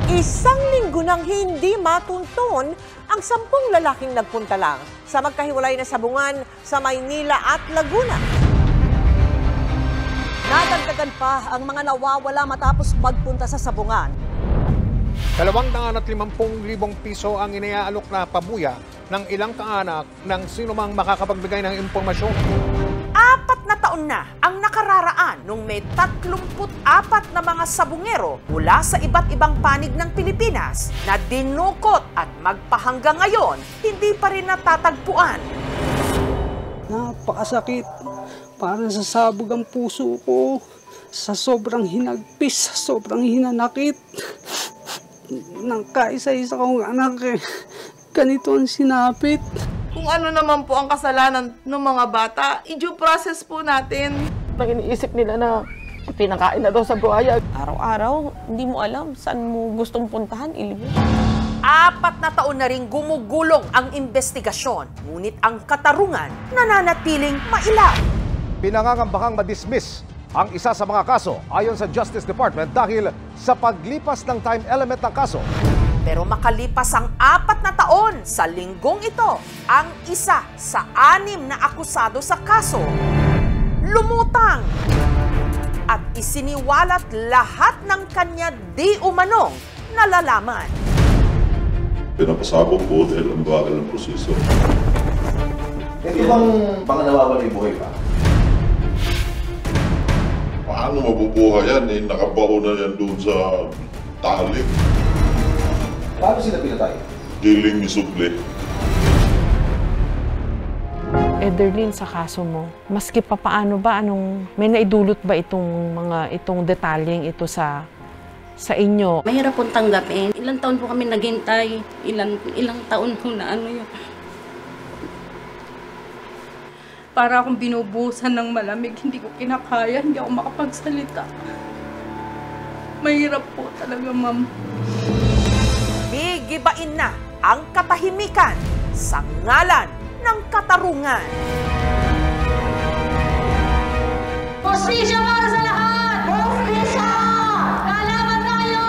Isang linggo nang hindi matuntun ang 10 lalaking nagpunta lang sa magkahiwalay na sabungan sa Maynila at Laguna. Nadagdagan pa ang mga nawawala matapos magpunta sa sabungan. 250,000 piso ang iniaalok na pabuya ng ilang kaanak ng sinumang makakapagbigay ng impormasyon. 4 na taon na ang nakararaan nung may 34 na mga sabungero mula sa iba't ibang panig ng Pilipinas na dinukot at magpahanggang ngayon hindi pa rin natatagpuan. Napakasakit. Parang sasabog ang puso ko sa sobrang hinagpis, sa sobrang hinanakit ng kaisa-isa kong anak. Ganito ang sinapit. Kung ano naman po ang kasalanan ng mga bata, i-due process po natin. Iniisip nila na pinakain na daw sa buhaya. Araw-araw, hindi mo alam saan mo gustong puntahan, ilibig. 4 na taon na rin gumugulong ang investigasyon, ngunit ang katarungan nananatiling mailaw. Pinangangambakang ma-dismiss ang isa sa mga kaso ayon sa Justice Department dahil sa paglipas ng time element ng kaso. Pero makalipas ang 4 na taon sa linggong ito, ang isa sa 6 na akusado sa kaso, lumutang at isiniwalat lahat ng kanya di umanong nalalaman. Pinapasabog po dahil ang bagal ng proseso. Ito bang nawawala yung buhay pa? Paano mabubuhay yan? Nakabaon na yan doon sa talik. Paano sila pinatay? Giling ni Suble. Ederlyn, sa kaso mo, maski pa paano ba, may naidulot ba itong detalyeng ito sa inyo? Mahirap pong tanggapin. Ilang taon po kami naghintay. Ilang taon po na yun. Para akong binubusan ng malamig, hindi ko kinakaya, hindi ako makapagsalita. Mahirap po talaga, ma'am. Gigibain na ang katahimikan sa ngalan ng katarungan. Hustisya para sa lahat! Hustisya! Lalaban tayo!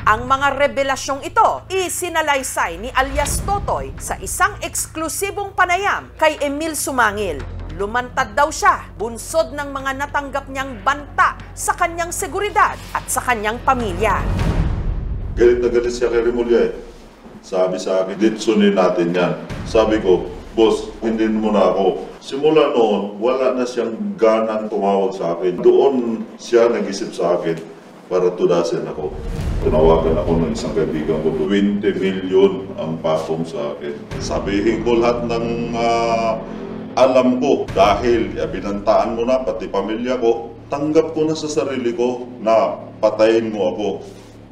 Ang mga revelasyong ito isinalaysay ni alias Totoy sa isang eksklusibong panayam kay Emil Sumangil. Lumantad daw siya, bunsod ng mga natanggap niyang banta sa kanyang seguridad at sa kanyang pamilya. Galit na galit siya kay Remulla. Sabi sa akin, ditsunin natin yan. Sabi ko, boss, hindi mo na ako. Simula noon, wala na siyang ganang tumawag sa akin. Doon siya nag-isip sa akin para tudasin ako. Tinawagan ako ng isang kaibigan ko, 20 million ang patong sa akin. Sabihin ko lahat ng alam ko dahil binantaan mo na pati pamilya ko, tanggap ko na sa sarili ko na patayin mo ako.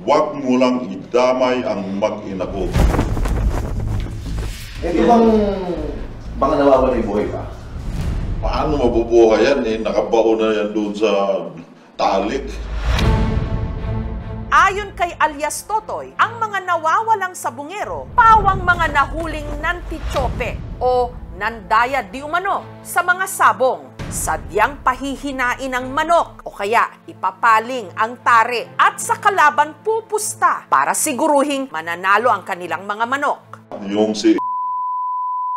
Huwag mo lang idamay ang mag-ina ko. Ito bang nawawala yung buhay pa? Paano mabubuhay yan? Nakabaon na yan doon sa talik. Ayon kay alias Totoy, ang mga nawawalang sabungero, pawang mga nahuling nantichope o nandaya di umano sa mga sabong. Sadyang pahihinain ang manok o kaya ipapaling ang tare at sa kalaban pupusta para siguruhing mananalo ang kanilang mga manok. Yung si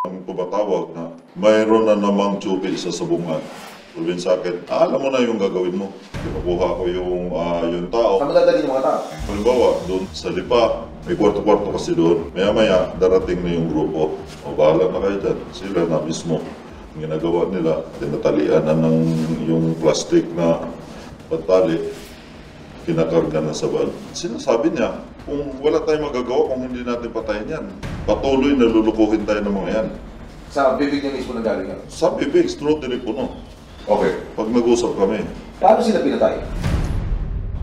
ang pumatawag na mayroon na namang tsupi sa sabungan. Sabihin sa akin, alam mo na yung gagawin mo. Pinakuha ko yung tao. Saan madadali yung mga tao? Halimbawa, doon sa lipa, may kwarto-kwarto kasi doon. Maya-maya, darating na yung grupo. O bahala na kayo dyan. Sila na mismo. Ang ginagawa nila, tinatalian na ng yung plastic na patali, kinakarga na sa bal. Sinasabi niya, kung wala tayong magagawa kung hindi natin patayin yan, patuloy na lulukuhin tayo ng mga yan. Sa bibig niya mismo nagaling yan? Sa bibig, through telepono. Okay. Pag nag-usap kami. Paano sila pinatay?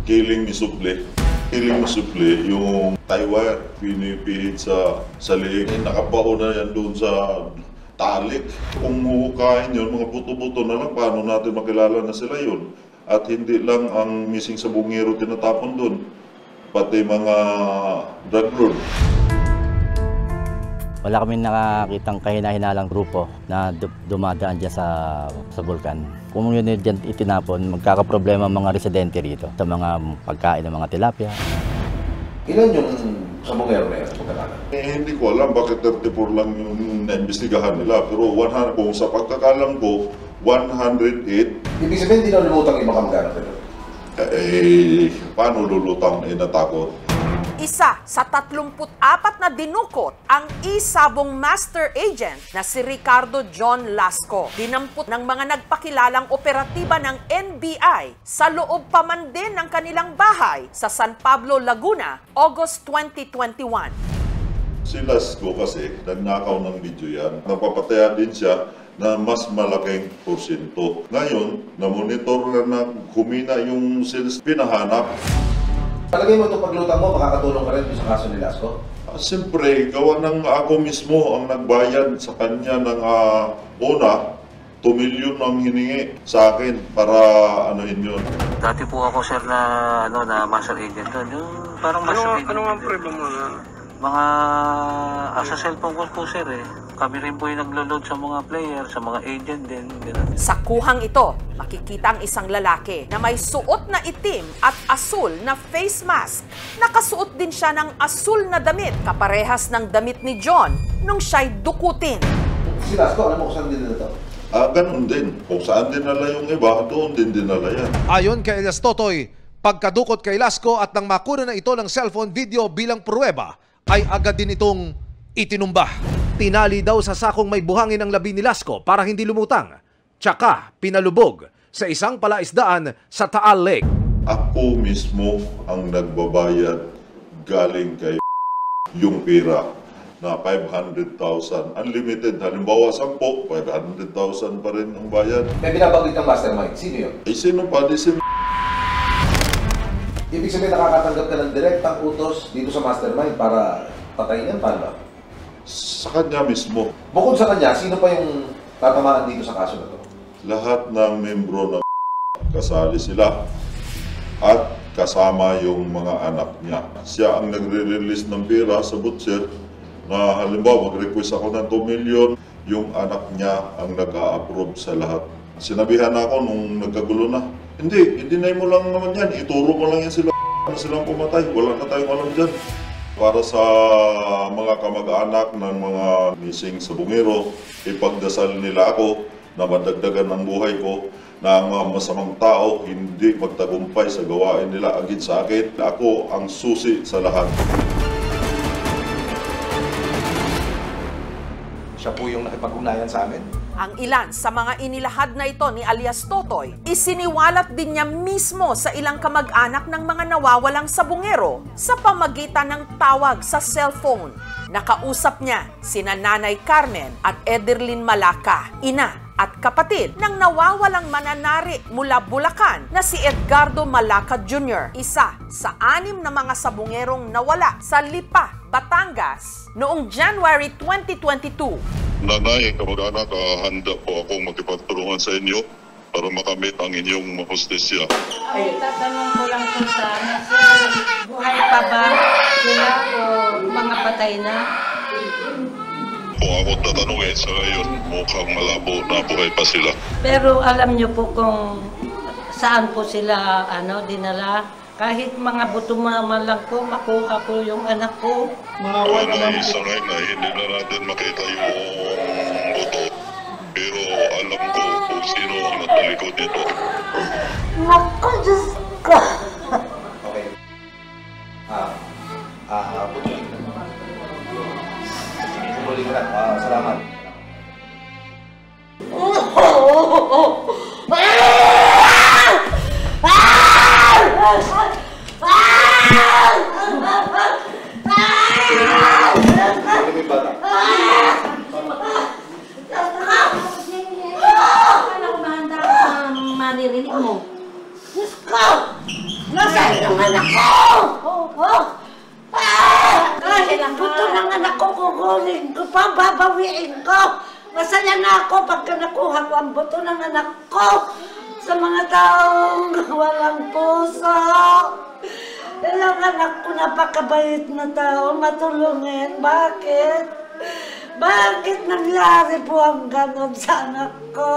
Kiling ni Suble. Kiling ni Suble, yung tie wire, pinipihit sa liig. Nakabaon na yan doon sa talik. Kung huhukain yun, mga buto-buto na lang, paano natin makilala na sila yun? At hindi lang ang missing sa bungero tinatapon doon, pati mga drug lord. Wala kami nakakitang kahina-hinalang grupo na dumadaan dyan sa bulkan. Kung yun dyan itinapon, magkakaproblema ang mga residente rito sa mga pagkain ng mga tilapia. Ilan yung sabongero na yan sa pagkakala? Hindi ko alam bakit 34 lang yung naimbestigahan nila. Pero 100, kung sa pagkakalam ko, 108. Ibig sabihin, hindi na lumutang ibang kamag-anak nila? Paano lulutang natakot? Isa sa 34 na dinukot ang isabong master agent na si Ricardo John Lasco. Dinampot ng mga nagpakilalang operatiba ng NBI sa loob pa man din ng kanilang bahay sa San Pablo, Laguna, August 2021. Si Lasco kasi, nagnakaw ng video yan. Napapatayan din siya na mas malaking porsyento. Ngayon, na-monitor na humina yung sales pinahanap. Palagay mo itong paglutang mo, makakatulong ka rin sa kaso ni Lasco? Siyempre, gawa ng ako mismo ang nagbayad sa kanya ng una, 2 million ang hiningi sa akin para anuhin yun. Dati po ako sir na master agent doon. Yung parang master agent. Ano ang problem mo na? Mga sa cellphone ko po sir eh. Kami rin po yung naglo-load sa mga player, sa mga agent din. Ganun. Sa kuhang ito, makikita ang isang lalaki na may suot na itim at asul na face mask. Nakasuot din siya ng asul na damit, kaparehas ng damit ni John nung siya'y dukutin. Si Lasco, alam mo kung saan din nila ito? Ganun din. Kung saan dinala yung iba, doon din dinala yan. Ayon kay Elias Totoy, pagkadukot kay Lasco at nang makuna na ito ng cellphone video bilang pruweba, ay agad din itong itinumba. Tinali daw sa sakong may buhangin ang labi ni Lasco para hindi lumutang. Tsaka pinalubog sa isang palaisdaan sa Taal Lake. Ako mismo ang nagbabayad galing kay yung pera na 500,000. Unlimited. Halimbawa 10, 500,000 pa rin ang bayad. May binabanggit ng mastermind. Sino yun? Sino pa? Ibig sabihin nakakatanggap ka ng direktang utos dito sa mastermind para patayin yan, paano ba? Sa kanya mismo. Bukod sa kanya, sino pa yung tatamaan dito sa kaso na to? Lahat ng membro ng kasali sila at kasama yung mga anak niya. Siya ang nagre-release ng pera sa butcher na halimbawa mag-request ako ng 2 million, yung anak niya ang nag-a-approve sa lahat. Sinabihan ako nung nagkagulo na, hindi na mo lang naman yan, ituro mo lang yan silang pumatay, wala na tayong alam dyan. Para sa mga kamag-anak ng mga missing sa Bungero, ipagdasal nila ako na madagdagan ng buhay ko na ang mga masamang tao hindi magtagumpay sa gawain nila agad sa akin. Ako ang susi sa lahat. Siya po yung nakipag-ugnayan sa amin. Ang ilan sa mga inilahad na ito ni alias Totoy, isiniwalat din niya mismo sa ilang kamag-anak ng mga nawawalang sa Bungero sa pamagitan ng tawag sa cellphone. Nakausap niya sina Nanay Carmen at Ederlyn Malaca, ina at kapatid ng nawawalang mananari mula Bulacan na si Edgardo Malaca Jr., isa sa 6 na mga sabungerong nawala sa Lipa, Batangas noong January 2022. Nanay, kamag-anak, handa po akong makipagtulungan sa inyo para makamit ang inyong hostesya. Ay, tatanong ko lang po sana, sir, buhay pa ba sila o mga patay na? Kung ako tatanungin sa ngayon, mukhang malabo na buhay pa sila. Pero alam niyo po kung saan po sila dinala? Kahit mga buto man lang po, makuha ko yung anak ko. Sa ngayon na hindi na natin makita yung buto. Pero alam ko kung sino ang natalikod dito. Naku, Diyos ko! Okay. Putuloy ka na. Putuloy ka na. Salamat. Maririnig mo. Diyos ko! Nasaan ang anak ko? Kahit buto ng anak ko, kukunin ko pa, babawiin ko. Masaya na ako pagka nakuha ko ang buto ng anak ko sa mga taong walang puso. Ilang anak ko napakabait na tao, matulungin. Bakit? Bakit nangyari po ang ganon sa anak ko?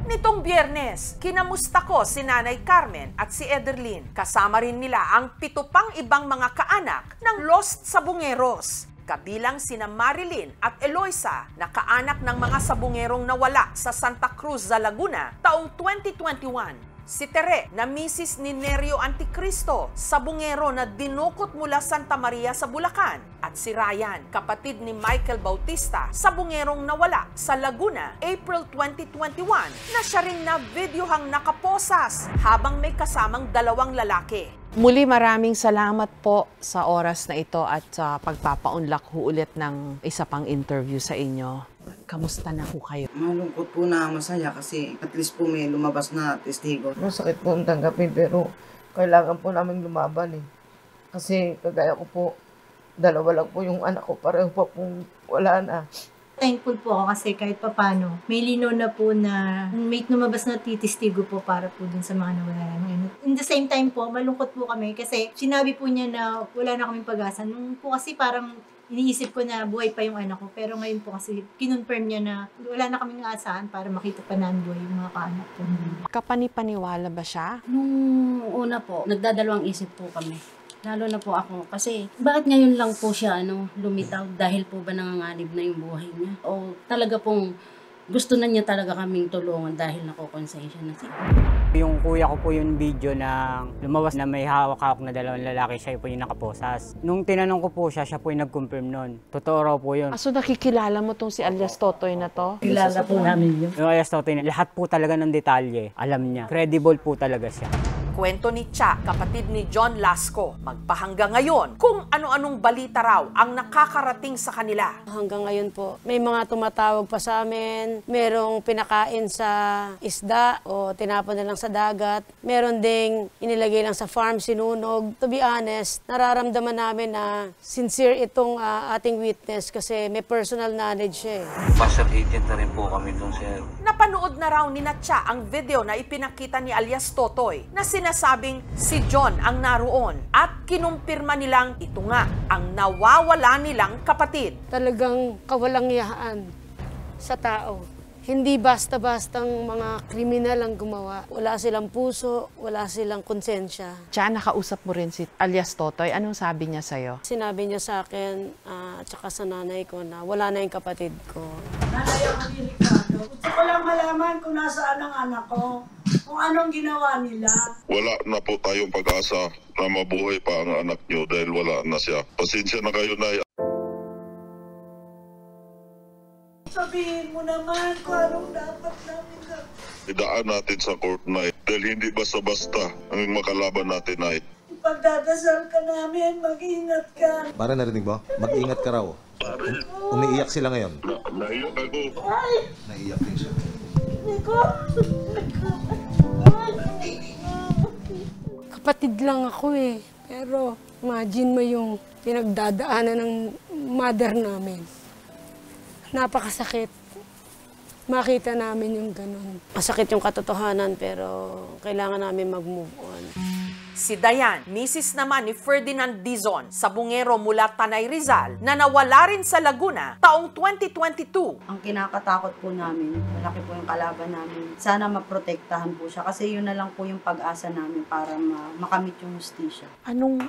Nitong Biyernes, kinamusta ko si Nanay Carmen at si Ederlyn. Kasama rin nila ang 7 pang ibang mga kaanak ng lost sabungeros. Kabilang sina Marilyn at Eloisa na kaanak ng mga sabungerong nawala sa Santa Cruz, Laguna taong 2021. Si Tere na misis ni Nerio Anticristo, sabungero na dinukot mula Santa Maria sa Bulacan. At si Ryan, kapatid ni Michael Bautista, sabungerong nawala sa Laguna, April 2021, na siya rin na videohang nakaposas habang may kasamang 2 lalaki. Muli maraming salamat po sa oras na ito at sa pagpapaunlak ho ulit ng isa pang interview sa inyo. Kamusta na ho kayo? Malungkot po na masaya kasi at least po may lumabas na testigo. Masakit po ang tanggapin pero kailangan po namin lumaban eh. Kasi kagaya ko po, 2 lang po yung anak ko, pareho pa pong wala na. Thankful po ako kasi kahit papano, may lino na po na may lumabas na titistigo po para po dun sa mga nawala namin. In the same time po, malungkot po kami kasi sinabi po niya na wala na kaming pag-asa. Nung po kasi parang iniisip ko na buhay pa yung anak ko. Pero ngayon po kasi kinonfirm niya na wala na kaming aasahan para makita pa na buhay yung mga kaanak ko. Kapanipaniwala ba siya? Nung una po, nagdadalawang isip po kami. Lalo na po ako kasi bakit ngayon lang po siya lumitaw dahil po ba nanganganib na yung buhay niya? O talaga pong gusto na niya talaga kaming tulungan dahil nakukonsensya na siya. Yung kuya ko po yung video na lumabas na may hawak-hawak na 2 lalaki, siya po yung nakaposas. Nung tinanong ko po siya po yung nag-confirm nun. Totoo raw po yun. So nakikilala mo tong si alias Totoy na to? Kilala po namin yun. Yung alias Totoy, lahat po talaga ng detalye, alam niya. Credible po talaga siya. Kwento ni Cha, kapatid ni John Lasco, magpahanggang ngayon kung ano-anong balita raw ang nakakarating sa kanila. Hanggang ngayon po, may mga tumatawag pa sa amin, merong pinakain sa isda o tinapon na lang sa dagat, meron ding inilagay lang sa farm, sinunog. To be honest, nararamdaman namin na sincere itong ating witness kasi may personal knowledge siya eh. Master agent na rin po kami dun, sir. Napanood na raw ni Cha ang video na ipinakita ni alias Totoy na sinasabing si John ang naroon at kinumpirma nilang ito nga ang nawawala nilang kapatid. Talagang kawalang-yaan sa tao. Hindi basta-bastang mga kriminal ang gumawa. Wala silang puso, wala silang konsensya. Cha, nakausap mo rin si alias Totoy. Anong sabi niya sa'yo? Sinabi niya sa akin at saka sa nanay ko na wala na yung kapatid ko. Nanay ako ni Ricardo. Gusto ko lang malaman kung nasaan ang anak ko. Kung anong ginawa nila. Wala na po tayong pag-asa na mabuhay pa ang anak nyo dahil wala na siya. Pasensya na kayo, Nay. Sabihin mo naman kung anong dapat namin gawin. Idaan natin sa court, Nay. Dahil hindi basta-basta ang makalaban natin, Nay. Ipagdadasal ka namin, mag-ingat ka. Para narinig mo? Mag-ingat ka raw. Umiiyak sila ngayon. Naiyak ako. Naiiyak din siya. Kapatid lang ako eh. Pero imagine mo yung pinagdadaanan ng mother namin. Napakasakit. Makita namin yung ganun. Masakit yung katotohanan pero kailangan namin mag-move on. Si Dayan, misis naman ni Ferdinand Dizon, sabungero mula Tanay Rizal, na nawala rin sa Laguna taong 2022. Ang kinakatakot po namin, malaki po yung kalaban namin. Sana maprotektahan po siya kasi yun na lang po yung pag-asa namin para makamit yung hustisya. Anong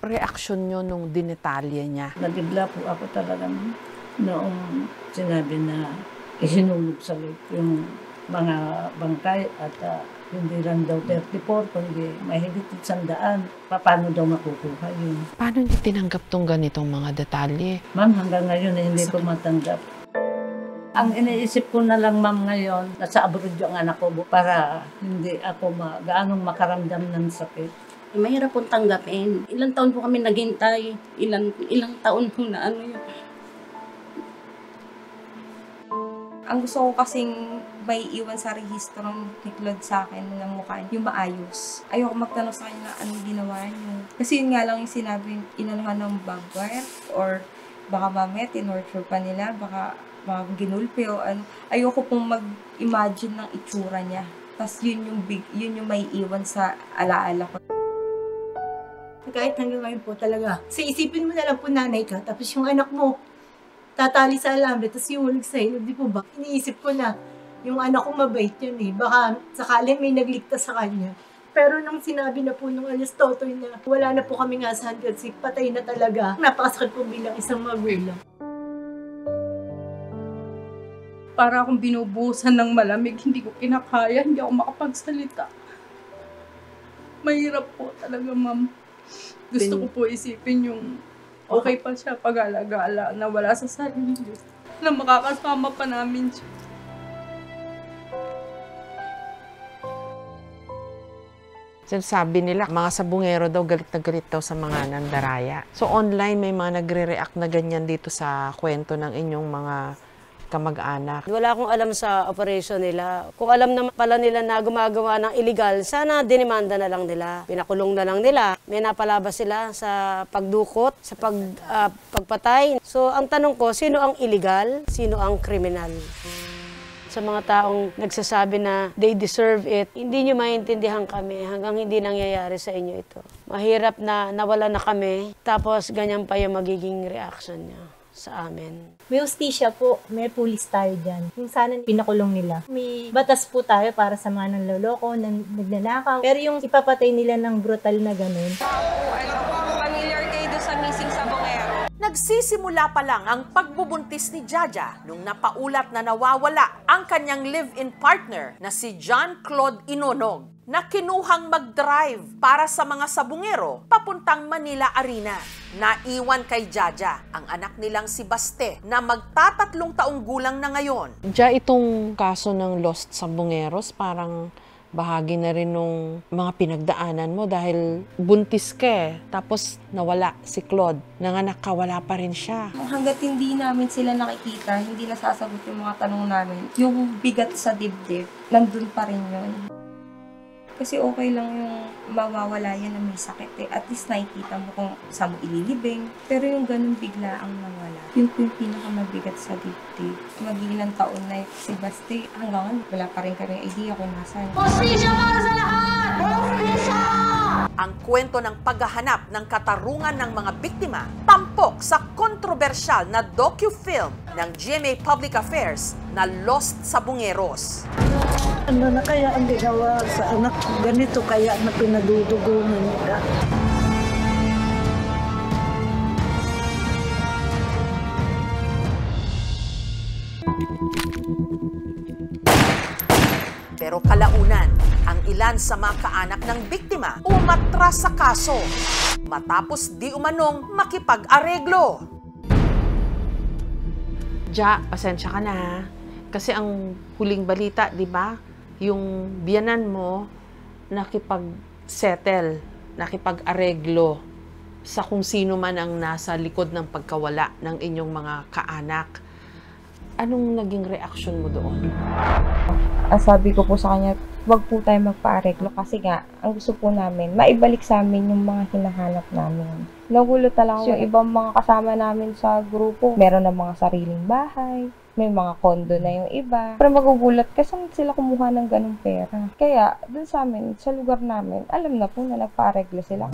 reaksyon nyo nung dinetalye niya? Nabigla po ako talaga noong sinabi na isinulog sa lake yung mga bangkay at hindi lang daw 34, kundi mahigit 100. Paano daw makukuha yun? Paano niyo tinanggap tong ganitong mga detalye? Ma'am, hanggang ngayon hindi ko matanggap. Ang iniisip ko na lang, ma'am, ngayon, nasa abroad yung anak ko para hindi ako gaanong makaramdam ng sakit. Mahirap pong tanggapin. Ilang taon po kami naghintay. Ilang taon po na yun. Ang gusto ko kasing may iwan sa rehistro ni Claude sa akin ng mukha yung maayos. Ayoko magtanong sa kanya na anong ginawa niyo. Kasi yun nga lang yung sinabi, inanuhan ng barbed wire or baka mamaya tinorture pa nila, baka ginulpi o ano. Ayoko pong mag-imagine ng itsura niya. Tapos yun yung may iwan sa alaala ko. Kahit hanggang ngayon po talaga. Kasi isipin mo na lang po nanay ka, tapos yung anak mo, tatali sa alambre, tapos iulog sa'yo, di po ba? Iniisip ko na, yung anak ko mabait yun eh. Baka sakali may nagligtas sa kanya. Pero nung sinabi na po nung alas Totoy na wala na po kami nga sa hanggang si patay na talaga, napakasakit po bilang isang magulang. Para akong binubuhusan ng malamig, hindi ko kinakaya, hindi ako makapagsalita. Mahirap po talaga, ma'am. Gusto ko po isipin yung okay pa siya pag-alagala na wala sa sarili Diyos, na makakasama pa namin siya. Sabi nila, mga sabungero daw, galit na galit daw sa mga nandaraya. So online, may mga nagre-react na ganyan dito sa kwento ng inyong mga kamag-anak. Wala akong alam sa operation nila. Kung alam naman pala nila na gumagawa ng illegal, sana dinimanda na lang nila. Pinakulong na lang nila. May napalabas sila sa pagdukot, sa pagpatay. So ang tanong ko, sino ang illegal? Sino ang kriminal? Sa mga taong nagsasabi na they deserve it, hindi nyo maintindihan kami hanggang hindi nangyayari sa inyo ito. Mahirap na nawala na kami, tapos ganyan pa yung magiging reaction niya sa amin. May hustisya po, may pulis tayo dyan. Yung sana pinakulong nila. May batas po tayo para sa mga nanloloko, nagnanakaw. Pero yung ipapatay nila ng brutal na ganun. Familiar kayo doon sa missing sabongero. Nagsisimula pa lang ang pagbubuntis ni Jaja nung napaulat na nawawala ang kanyang live-in partner na si John Claude Inonog na kinuhang mag-drive para sa mga sabungero papuntang Manila Arena. Naiwan kay Jaja ang anak nilang si Baste na magtatatlong taong gulang na ngayon. Itong kaso ng Lost Sabongeros, parang bahagi na rin nung mga pinagdaanan mo dahil buntis ka eh. Tapos nawala si Claude. Nanganak ka, wala pa rin siya. Hanggat hindi namin sila nakikita, hindi nasasagot yung mga tanong namin, yung bigat sa dibdib, nandun pa rin yun. Kasi okay lang yung mawawala yan na may sakit eh. At least nakikita mo kung saan mo ililibing. Pero yung ganun bigla ang nawala. Yun po yung pinakamabigat sa dibdib. Mag-ilang taon na si Baste, hanggang wala pa rin kami idea kung nasaan. Hustisya para sa lahat! Hustisya! Ang kwento ng paghahanap ng katarungan ng mga biktima, tampok sa kontrobersyal na docu-film ng GMA Public Affairs na Lost Sabongeros. Ano na kaya ang ginawa sa anak ko? Ganito kaya na pinadudugunan nila. Pero kalaunan, ang ilan sa mga kaanak ng biktima umatras sa kaso matapos di umanong makipag-areglo. Pasensya ka na ha. Kasi ang huling balita, di ba? Yung biyanan mo nakipag-settle, nakipag-areglo sa kung sino man ang nasa likod ng pagkawala ng inyong mga kaanak. Anong naging reaksyon mo doon? Sabi ko po sa kanya, wag po tayo magpa-areglo kasi nga, ang gusto po namin, maibalik sa amin yung mga hinahanap namin. Nagulat talaga yung ibang mga kasama namin sa grupo. Meron na mga sariling bahay, may mga kondo na yung iba. Pero magugulat kasi sila kumuha ng ganung pera. Kaya, dun sa amin, sa lugar namin, alam na po na nagpa-areglo sila.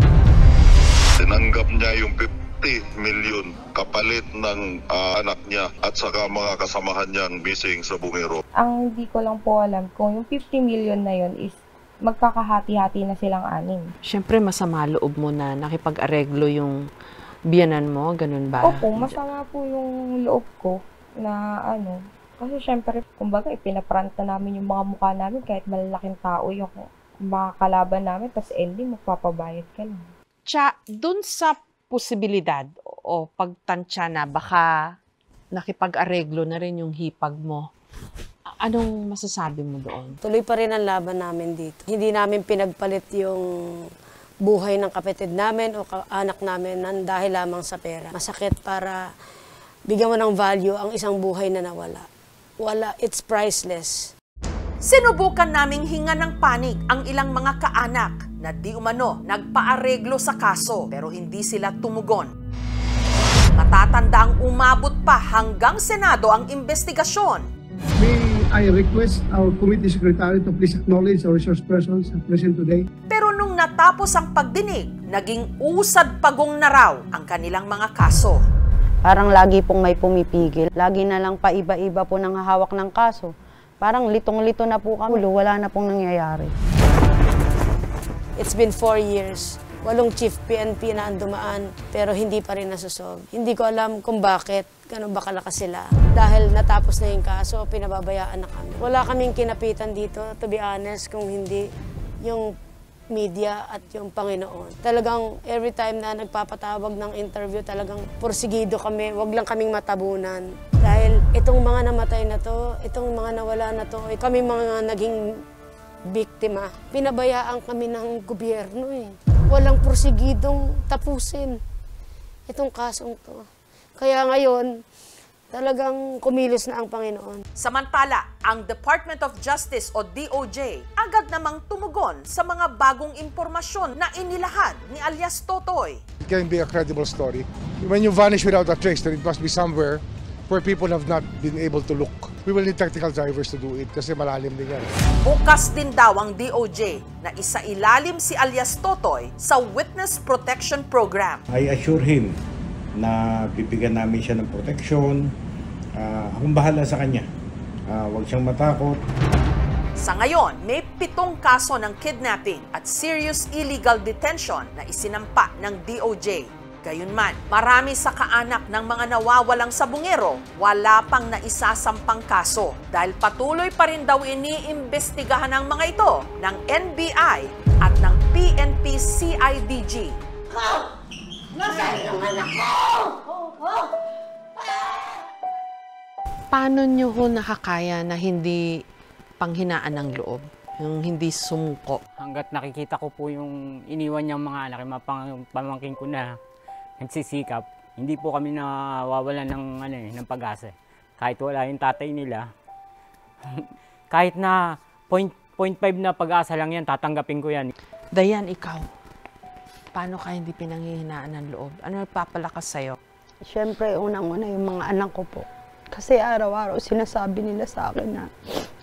Tinanggap niya yung 50 million kapalit ng anak niya at saka mga kasamahan niyang missing sa Bungero. Ang hindi ko lang po alam kung yung 50 million na yun is magkakahati-hati na silang anim. Siyempre, masama loob mo na nakipag-areglo yung biyanan mo, ganun ba? Opo, masama po yung loob ko na kasi syempre, kumbaga, ipinapranta namin yung mga mukha namin kahit malalaking tao yung mga kalaban namin, tapos ending, magpapabayad ka lang. Dun sa posibilidad o pagtansya na baka nakipag-areglo na rin yung hipag mo, anong masasabi mo doon? Tuloy pa rin ang laban namin dito. Hindi namin pinagpalit yung buhay ng kapatid namin o anak namin dahil lamang sa pera. Masakit para bigyan mo ng value ang isang buhay na nawala. Wala, it's priceless. Sinubukan naming hinga ng panig ang ilang mga kaanak na di umano nagpaareglo sa kaso pero hindi sila tumugon. Matatanda ang umabot pa hanggang Senado ang investigasyon. May I request our committee secretary to please acknowledge our resource persons present today. Pero nung natapos ang pagdinig, naging usad pagong na raw ang kanilang mga kaso. Parang lagi pong may pumipigil. Lagi na lang paiba-iba po nang hahawak ng kaso. Parang litong-lito na po kami. Wala na pong nangyayari. It's been 4 years. 8 chief PNP na ang dumaan, pero hindi pa rin nasusolve. Hindi ko alam kung bakit, ganun ba kalakas sila. Dahil natapos na yung kaso, pinababayaan na kami. Wala kaming kinapitan dito, to be honest, kung hindi yung media at yung Panginoon. Talagang every time na nagpapatawag ng interview, talagang porsigido kami, wag lang kaming matabunan. Dahil itong mga namatay na to, itong mga nawala na to, kami mga naging biktima. Pinabayaan kami ng gobyerno eh. Walang porsigidong tapusin itong kasong to. Kaya ngayon, talagang kumilos na ang Panginoon. Samantala, ang Department of Justice o DOJ agad namang tumugon sa mga bagong impormasyon na inilahad ni alias Totoy. It can be a credible story. When you vanish without a trace, then it must be somewhere where people have not been able to look. We will need technical drivers to do it kasi malalim din yan. Bukas din daw ang DOJ na isailalim si alias Totoy sa Witness Protection Program. I assure him na bibigyan namin siya ng protection. Akong bahala sa kanya. Huwag siyang matakot. Sa ngayon, may 7 kaso ng kidnapping at serious illegal detention na isinampa ng DOJ. Gayunman, marami sa kaanak ng mga nawawalang sabungero, wala pang naisasampang kaso dahil patuloy pa rin daw iniimbestigahan ng mga ito ng NBI at ng PNP-CIDG. Nasaan yung anak ko? Paano nyo ho nakakaya na hindi panghinaan ng loob? Yung hindi sumko? Hanggat nakikita ko po yung iniwan niyang mga anak, yung pamangkin ko na nagsisikap, hindi po kami nawawalan ng pag-asa. Kahit wala yung tatay nila, kahit na 0.5 na pag-asa lang yan, tatanggapin ko yan. Dayan, ikaw, paano ka hindi pinanghihinaan ng loob? Ano nagpapalakas sa'yo? Siyempre, unang-una yung mga anak ko po. Kasi araw-araw sinasabi nila sa akin na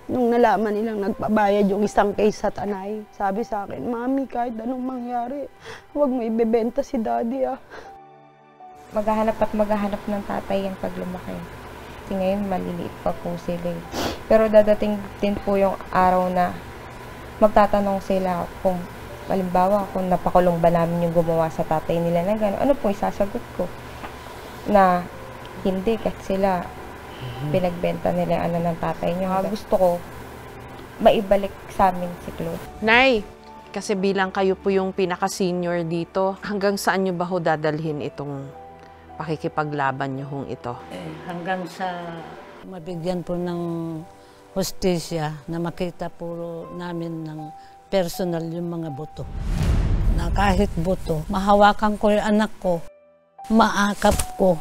nung nalaman nilang nagpabayad yung isang case sa Tanay, sabi sa akin, Mami, kahit anong mangyari, huwag mo ibebenta si Daddy Maghahanap at maghahanap ng tatay yan pag lumaki. Kasi ngayon maliliit pa po sila. Pero dadating din po yung araw na magtatanong sila kung halimbawa kung napakulong ba namin yung gumawa sa tatay nila na gano'n. Ano po isasagot ko? Na hindi kasi sila pinagbenta nila yung ng tatay niyo. Gusto ko maibalik sa amin si Claude. Nay, kasi bilang kayo po yung pinaka-senior dito, hanggang saan nyo ba ho dadalhin itong pakikipaglaban nyo hong ito? Hanggang sa mabigyan po ng hustisya na makita po namin ng personal yung mga buto. Na kahit buto, mahawakan ko yung anak ko, maakap ko.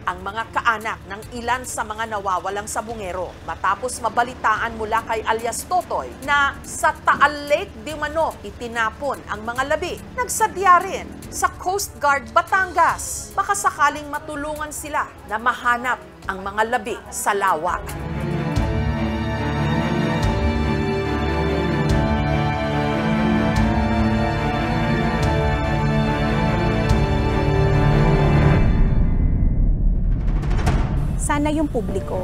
Ang mga kaanak ng ilan sa mga nawawalang sabungero matapos mabalitaan mula kay alias Totoy na sa Taal Lake di umano itinapon ang mga labi. Nagsadya rin sa Coast Guard Batangas. Baka sakaling matulungan sila na mahanap ang mga labi sa lawa. Sana yung publiko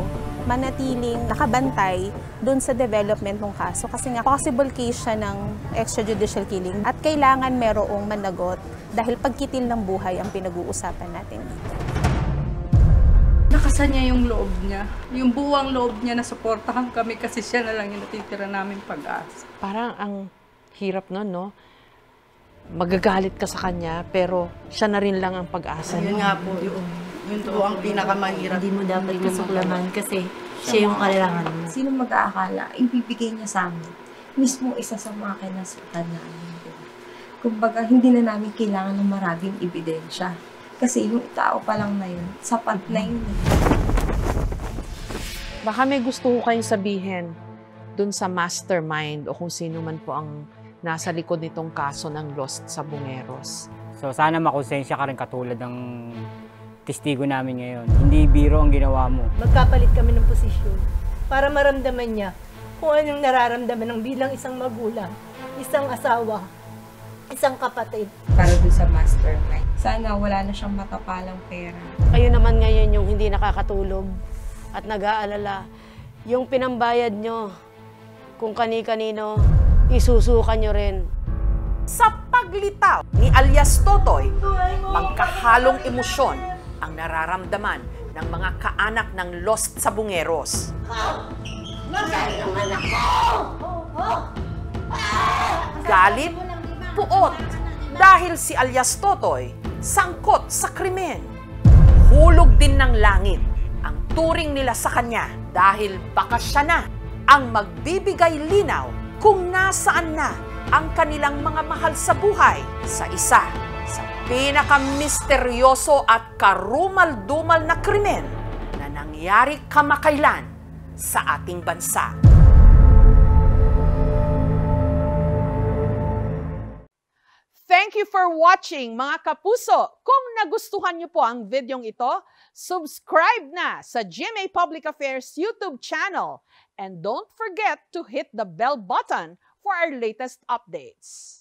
manatiling nakabantay doon sa development ng kaso kasi nga possible case siya ng extrajudicial killing at kailangan merong managot dahil pagkitil ng buhay ang pinag-uusapan natin dito. Nakasan niya yung loob niya. Yung buwang loob niya na suportahan kami kasi siya na lang yung natitira namin pag-asa. Parang ang hirap nun, no? Magagalit ka sa kanya pero siya na rin lang ang pag-asa. Yun nga po, yun po ang pinakamahirap. Hindi mo dapat kasuklaman kasi siya yung kailangan mo. Sino mag-aakala, ibibigay niya sa amin. Mismo isa sa mga kinasukan namin. Kumbaga, hindi na namin kailangan ng maraming ebidensya. Kasi yung tao pa lang na yun, sapat na yun. Baka may gusto ko kayong sabihin dun sa mastermind o kung sino man po ang nasa likod nitong kaso ng Lost Sabungeros. So sana makonsensya ka rin katulad ng testigo namin ngayon. Hindi biro ang ginawa mo. Magkapalit kami ng posisyon para maramdaman niya kung anong nararamdaman ng bilang isang magulang, isang asawa, isang kapatid. Para doon sa mastermind. Sana wala na siyang matapalang pera. Kayo naman ngayon yung hindi nakakatulog at nag-aalala. Yung pinambayad nyo, kung kani-kanino, isusukan nyo rin. Sa paglitaw ni alias Totoy, magkahalong emosyon ang nararamdaman ng mga kaanak ng lost sa Bungeros. Galit, puot, dahil si alias Totoy sangkot sa krimen. Hulog din ng langit ang turing nila sa kanya dahil baka siya na ang magbibigay linaw kung nasaan na ang kanilang mga mahal sa buhay sa isa sa pinakamisteryoso at karumal-dumal na krimen na nangyari kamakailan sa ating bansa. Thank you for watching, mga kapuso. Kung nagustuhan niyo po ang videong ito, subscribe na sa GMA Public Affairs YouTube channel. And don't forget to hit the bell button for our latest updates.